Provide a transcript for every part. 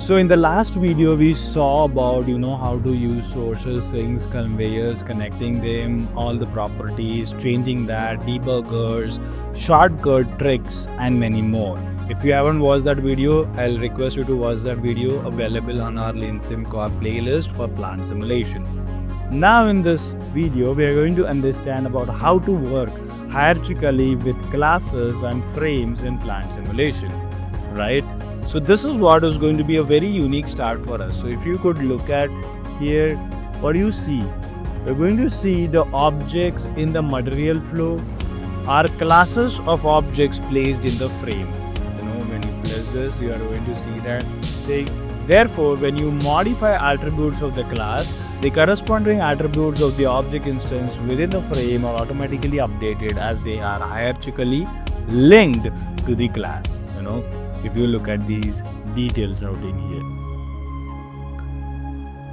So in the last video we saw about how to use sources, sinks, conveyors, connecting them, all the properties, changing that, debuggers, shortcut tricks, and many more. If you haven't watched that video, I'll request you to watch that video, available on our Leansimcorp playlist for plant simulation. Now in this video we are going to understand about how to work hierarchically with classes and frames in plant simulation, right? So this is what is going to be a very unique start for us. So if you could look at here, what do you see? We're going to see the objects in the material flow are classes of objects placed in the frame. When you place this, you are going to see that therefore when you modify attributes of the class, the corresponding attributes of the object instance within the frame are automatically updated as they are hierarchically linked to the class. If you look at these details out in here.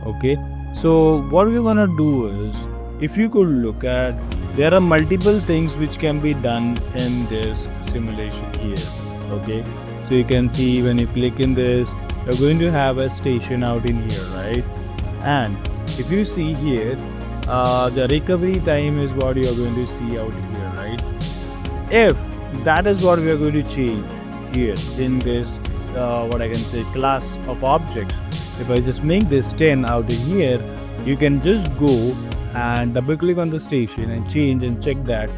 Okay, so what we're gonna do is, if you could look at, there are multiple things which can be done in this simulation here. Okay, so you can see when you click in this, you're going to have a station out in here, right? And if you see here, the recovery time is what you're going to see out here, right? If that is what we are going to change here in this what I can say class of objects, if I just make this 10 out in here, you can just go and double click on the station and change and check that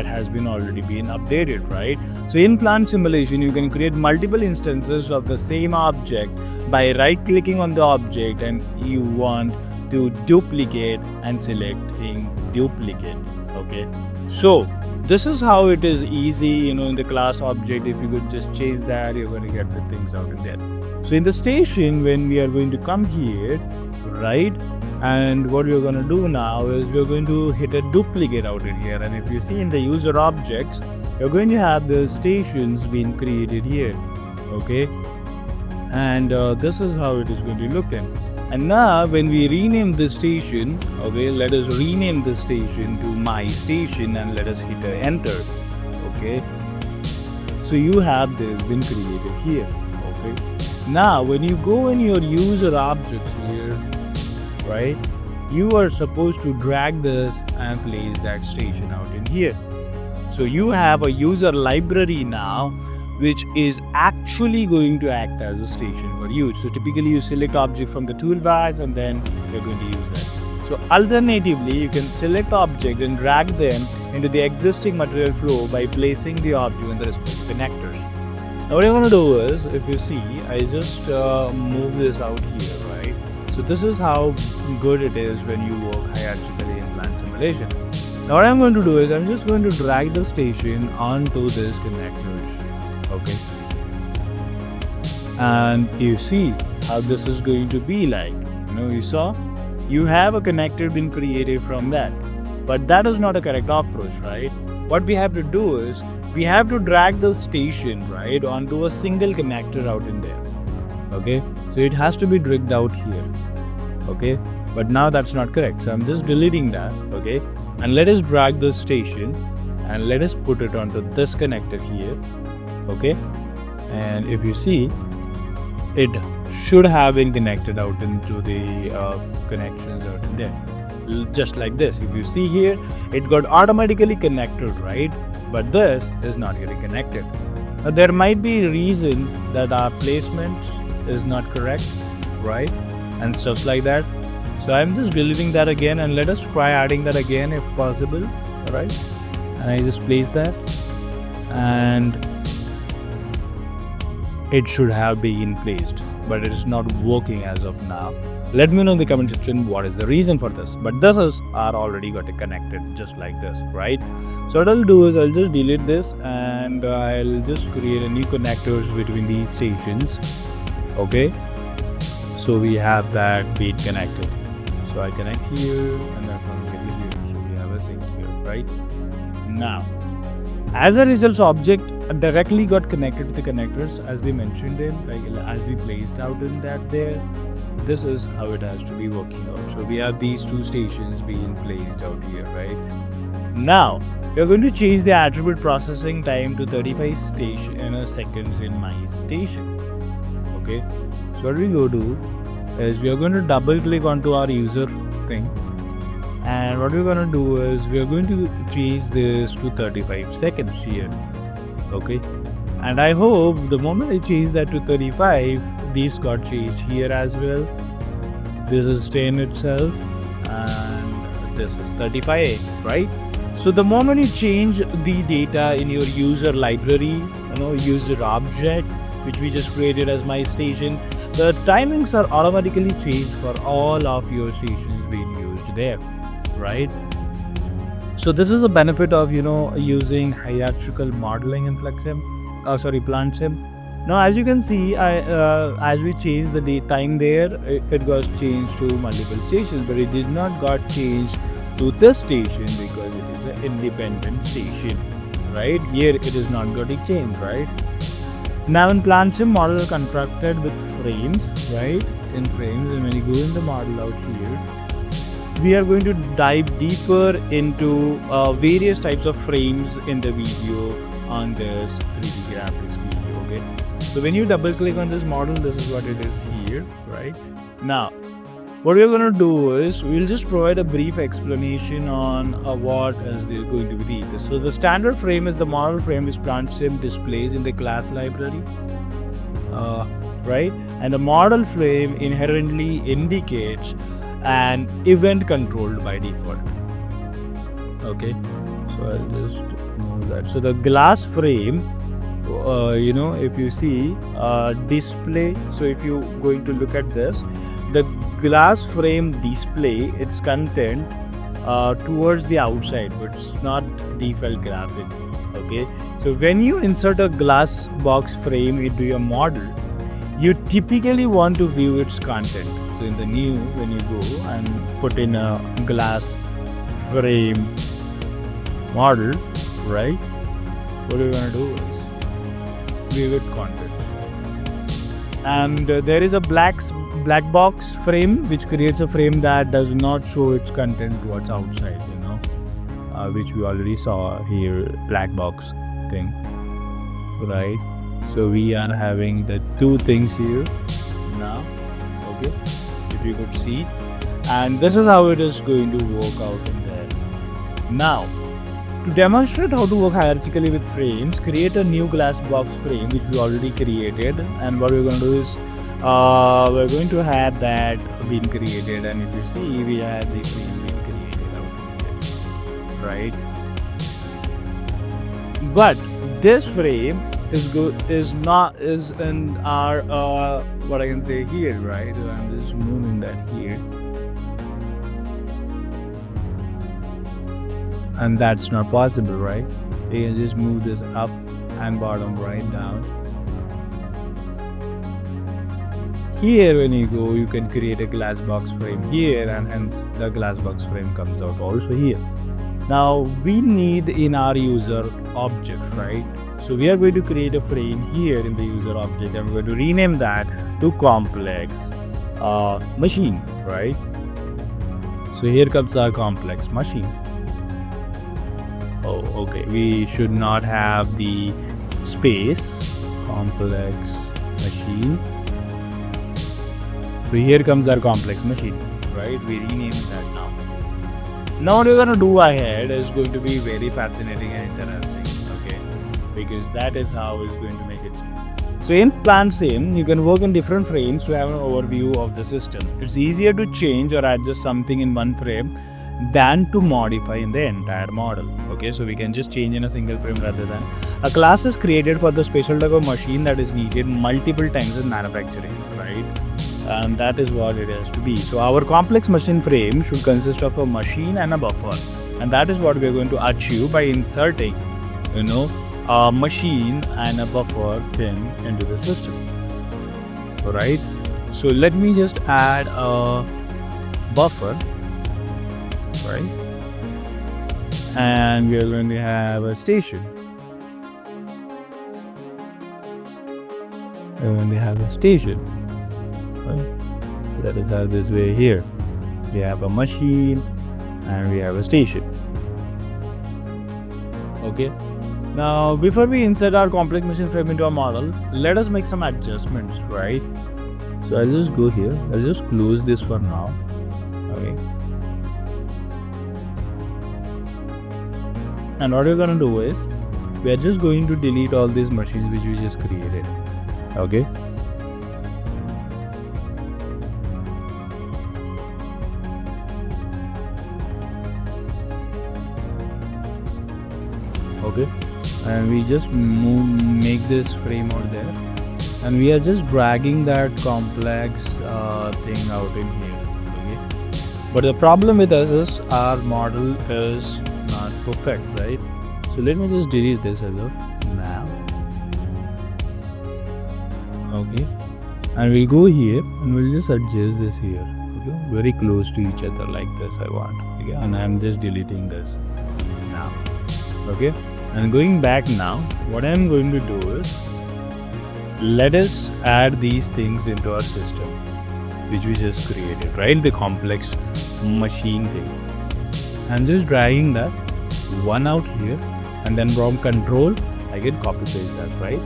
has been already been updated, right? So in plant simulation you can create multiple instances of the same object by right clicking on the object, and you want to duplicate and selecting duplicate. Okay, so this is how it is easy, in the class object. If you could just change that, you're going to get the things out in there. So in the station, when we are going to come here, right, and what we're going to do now is we're going to hit a duplicate out in here, and if you see in the user objects, you're going to have the stations being created here. Okay, and this is how it is going to look in. And now when we rename this station, okay, let us rename this station to my station and let us hit enter. Okay, so you have this been created here. Okay, now when you go in your user objects here, right, you are supposed to drag this and place that station out in here. So you have a user library now which is actually going to act as a station for you. So typically you select object from the toolbars and then you're going to use that. So alternatively, you can select object and drag them into the existing material flow by placing the object in the respective connectors. Now what you're going to do is, if you see, I just move this out here, right? So this is how good it is when you work hierarchically in plant simulation. Now what I'm going to do is, I'm just going to drag the station onto this connectors. Okay, and you see how this is going to be like. You saw you have a connector been created from that, but that is not a correct approach, right? What we have to do is we have to drag the station right onto a single connector out in there. Okay, so it has to be dragged out here. Okay, but now that's not correct, so I'm just deleting that. Okay, and let us drag the station and let us put it onto this connector here. Okay, and if you see, it should have been connected out into the connections out in there, just like this. If you see here, it got automatically connected, right? But this is not getting connected. Now there might be a reason that our placement is not correct, right, and stuff like that. So I'm just deleting that again, and let us try adding that again if possible. All right, and I just place that, and it should have been placed, but it is not working as of now. Let me know in the comment section what is the reason for this, but this is already got it connected just like this, right? So what I'll do is I'll just delete this and I'll just create a new connectors between these stations. Okay, so we have that bead connected, so I connect here and then from here, so we have a sync here, right? Now as a result, object directly got connected to the connectors as we mentioned in, like as we placed out in that there. This is how it has to be working out. So we have these two stations being placed out here, right? Now we are going to change the attribute processing time to 35 seconds in my station. Okay, so what we go do is we are going to double click onto our user thing, and what we're going to do is we are going to change this to 35 seconds here. Okay, and I hope the moment I change that to 35, these got changed here as well. This is 10 itself, and this is 35, right? So the moment you change the data in your user library, user object, which we just created as my station, the timings are automatically changed for all of your stations being used there, right? So this is the benefit of using hierarchical modeling in plantsim. Now as you can see, as we change the time there, it got changed to multiple stations, but it did not got changed to this station because it is an independent station, right? Here it is not getting changed, right? Now in plantsim, model constructed with frames, right? In frames, and when you go in the model out here, we are going to dive deeper into various types of frames in the video on this 3D graphics video. Okay, so when you double click on this model, this is what it is here, right? Now what we're going to do is we'll just provide a brief explanation on what is this going to be. So the standard frame is the model frame which plantsim displays in the class library, right? And the model frame inherently indicates an event controlled by default. Okay, so I'll just move that. So the glass frame, if you see display, so if you're going to look at this, the glass frame display its content towards the outside, but it's not default graphic. Okay, so when you insert a glass box frame into your model, you typically want to view its content. So in the new, when you go and put in a glass frame model, right, what you're going to do is view its content. And there is a black box frame which creates a frame that does not show its content towards outside, which we already saw here, black box thing, right? So we are having the two things here now. Okay, if you could see, and this is how it is going to work out in there. Now to demonstrate how to work hierarchically with frames, create a new glass box frame which we already created, and what we're going to do is we're going to have that being created, and if you see, we had the frame being created out here, right? But this frame is in our what I can say here, right? I'm just moving that here, and that's not possible, right? You can just move this up and bottom right down. Here when you go, you can create a glass box frame here, and hence the glass box frame comes out also here. Now we need in our user object, right? So we are going to create a frame here in the user object, and we're going to rename that to complex machine, right? So here comes our complex machine. Oh, okay, we should not have the space, complex machine. So here comes our complex machine, right? We renamed that now. Now what we're going to do ahead is going to be very fascinating and interesting, okay? Because that is how it's going to make it. So in plantsim, you can work in different frames to have an overview of the system. It's easier to change or adjust something in one frame than to modify in the entire model. Okay, so we can just change in a single frame rather than. A class is created for the special type of machine that is needed multiple times in manufacturing, right? And that is what it has to be. So our complex machine frame should consist of a machine and a buffer, and that is what we are going to achieve by inserting a machine and a buffer pin into the system. Alright, so let me just add a buffer, right? And we are going to have a station. We're going to have a station. Right? Let us have this way here. We have a machine and we have a station. Okay. Now, before we insert our complex machine frame into our model, let us make some adjustments, right? So I'll just go here. I'll just close this for now. Okay. And what we're gonna do is, we are just going to delete all these machines which we just created. Okay. Okay. And we just make this frame out there, and we are just dragging that complex thing out in here. Okay. But the problem with us is our model is not perfect, right? So let me just delete this as of now. Okay. And we'll go here and we'll just adjust this here. Okay. Very close to each other like this I want. Okay. And I'm just deleting this now. Okay. And going back now, what I'm going to do is, let us add these things into our system which we just created, right? The complex machine thing. I'm just dragging that one out here, and then from control I can copy paste that, right?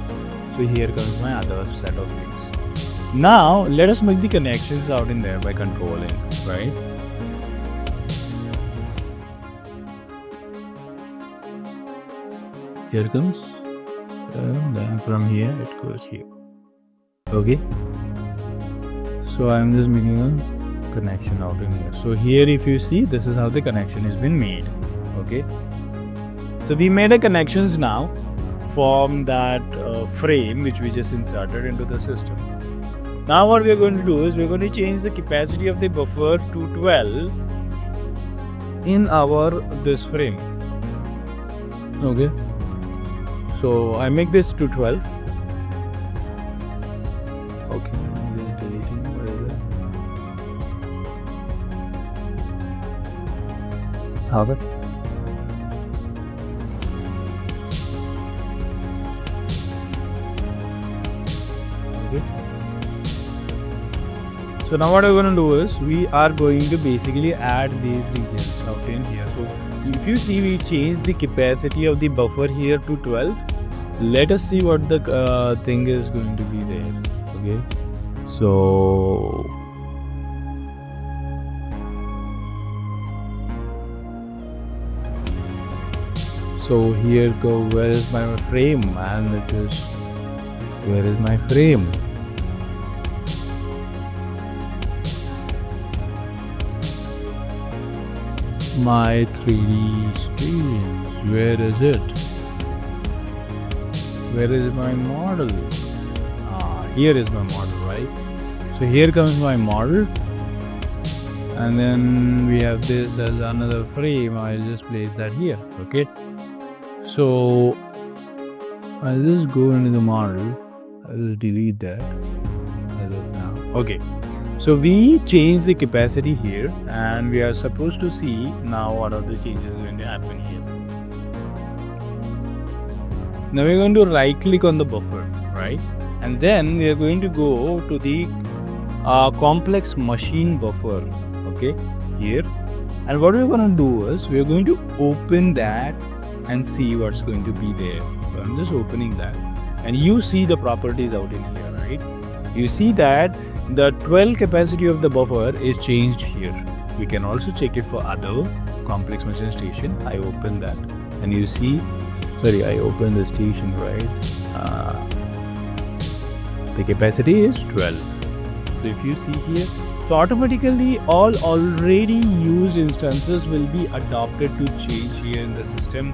So here comes my other set of things. Now let us make the connections out in there by controlling, right? Here comes, then from here it goes here. Okay. So I'm just making a connection out in here. So here, if you see, this is how the connection has been made. Okay. So we made a connections now from that frame which we just inserted into the system. Now what we are going to do is, we are going to change the capacity of the buffer to 12 in our this frame. Okay. So I make this to 12. Okay, just deleting. What is it? How about? Okay. So now what we're going to do is, we are going to basically add these regions out in here. So if you see, we change the capacity of the buffer here to 12. Let us see what the thing is going to be there. Okay. So here go, where is my frame? And it is, where is my frame? My 3D stations, where is it? Where is my model? Here is my model, right? So here comes my model, and then we have this as another frame. I'll just place that here. Okay. So I'll just go into the model. I'll delete that as of now. Okay. So we change the capacity here, and we are supposed to see now what are the changes going to happen here. Now we're going to right click on the buffer, right? And then we are going to go to the complex machine buffer, okay, here. And what we're going to do is, we're going to open that and see what's going to be there. So I'm just opening that, and you see the properties out in here, right? You see that the 12 capacity of the buffer is changed here. We can also check it for other complex machine station. I open that, and you see, sorry, I open the station, right? The capacity is 12. So if you see here, so automatically all already used instances will be adopted to change here in the system.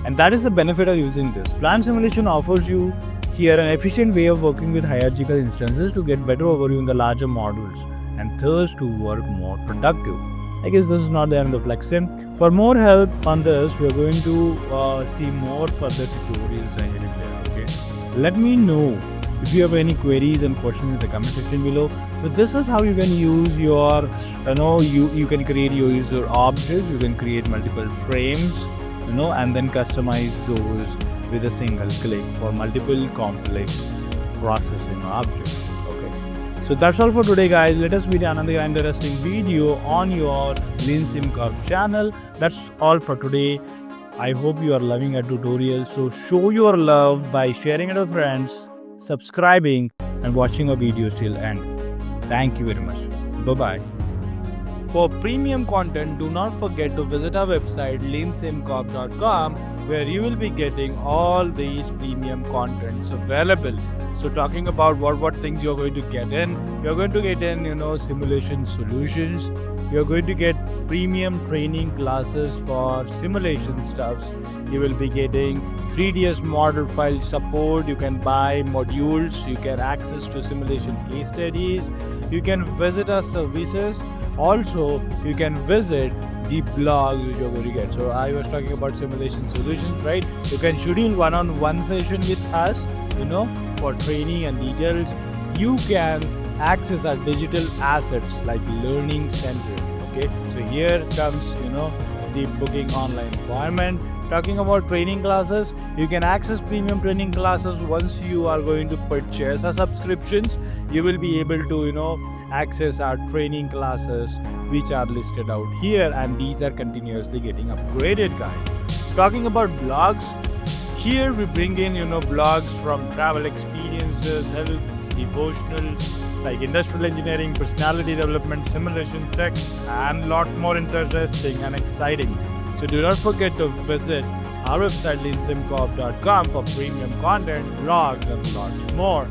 And that is the benefit of using this. Plant simulation offers you here an efficient way of working with hierarchical instances to get better overview in the larger models, and thus to work more productive. I guess this is not there in the Flexsim. For more help on this, we are going to see more further tutorials here and there. Okay. Let me know if you have any queries and questions in the comment section below. So this is how you can use your, you can create your user objects. You can create multiple frames, and then customize those with a single click for multiple complex processing objects. Okay. So that's all for today, guys. Let us meet another interesting video on your Leansimcorp channel. That's all for today. I hope you are loving our tutorial. So show your love by sharing it with friends, subscribing, and watching our videos till end. Thank you very much. Bye-bye. For premium content, do not forget to visit our website leansimcorp.com, where you will be getting all these premium contents available. So talking about what things you're going to get in, you're going to get in, simulation solutions. You're going to get premium training classes for simulation stuffs. You will be getting 3ds model file support. You can buy modules. You can access to simulation case studies. You can visit our services. Also, you can visit the blogs which you're going to get. So I was talking about simulation solutions, right? You can schedule one-on-one session with us, for training and details. You can access our digital assets like learning center. Okay, so here comes the booking online requirement. Talking about training classes, you can access premium training classes. Once you are going to purchase our subscriptions, you will be able to access our training classes which are listed out here, and these are continuously getting upgraded, guys. Talking about blogs, here we bring in blogs from travel experiences, health, devotionals, like industrial engineering, personality development, simulation tech, and lot more interesting and exciting. So do not forget to visit our website leansimcorp.com for premium content, blogs, and lots more.